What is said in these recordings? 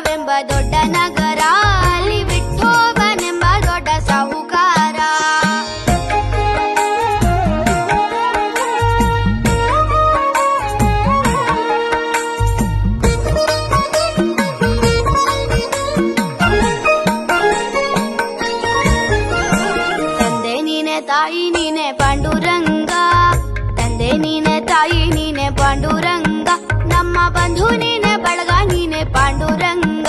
ಪಂಢರಾಪುರವೆಂಬ ದೊಡ್ಡ ನಗರ, ಅಲ್ಲಿ ವಿಠೋಬನೆಂಬ ದೊಡ್ಡ ಸಾಹುಕಾರ. ತಂದೆ ನೀನೆ ತಾಯಿ ನೀನೆ ಪಾಂಡುರಂಗ, ತಂದೆ ನೀನೆ ತಾಯಿ ನೀನೆ ಪಾಂಡುರಂಗ, ನಮ್ಮ ಬಂಧು ನೀನೆ ಬಳಗ ನೀನೆ ಪಾಂಡುರಂಗ.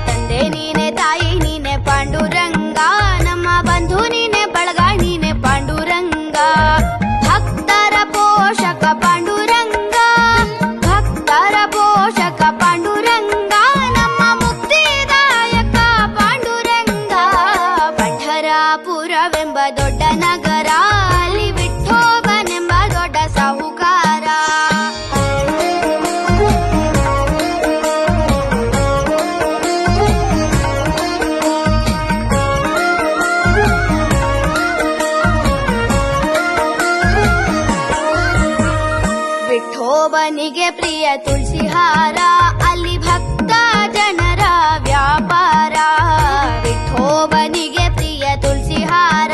ತಂದೆ ನೀನೆ ತಾಯಿ ನೀನೆ ಪಾಂಡುರಂಗ, ನಮ್ಮ ಬಂಧು ನೀನೆ ಬಳಗ ನೀನೆ ಪಾಂಡುರಂಗ. ಭಕ್ತರ ಪೋಷಕ ಪಾಂಡುರಂಗ, ಭಕ್ತರ ಪೋಷಕ ಪಾಂಡುರಂಗ, ನಮ್ಮ ಮುಕ್ತಿದಾಯಕ ಪಾಂಡುರಂಗ. ಪಂಢರಾಪುರವೆಂಬ ದೊಡ್ಡ ನಗರ, ಅಲ್ಲಿ ವಿಠೋಬನೆಂಬ ದೊಡ್ಡ ಸಾಹುಕಾರ. ವಿಠೋಬನಿಗೆ ಪ್ರಿಯ ತುಳಸಿಹಾರ, ಅಲ್ಲಿ ಭಕ್ತ ಜನರ ವ್ಯಾಪಾರ. ವಿಠೋಬನಿಗೆ ಪ್ರಿಯ ತುಳಸಿಹಾರ,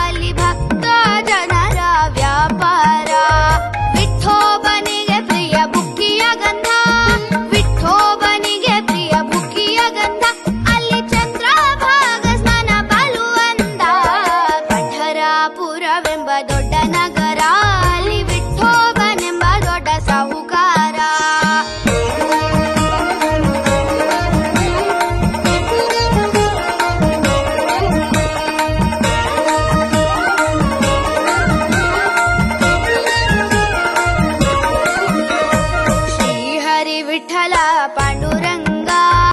ಅಲ್ಲಿ ಭಕ್ತ ಜನರ ವ್ಯಾಪಾರ. ವಿಠೋಬನಿಗೆ ಪ್ರಿಯ ಬುಕ್ಕಿಯ ಗಂಧ, ವಿಠೋಬನಿಗೆ ಪ್ರಿಯ ಬುಕ್ಕಿಯ ಗಂಧ, ಅಲ್ಲಿ ಚಂದ್ರಭಾಗ ಸ್ನಾನ ಬಲು ಅಂದ. ಪಂಢರಾಪುರವೆಂಬ ದೊಡ್ಡ ನಗರ,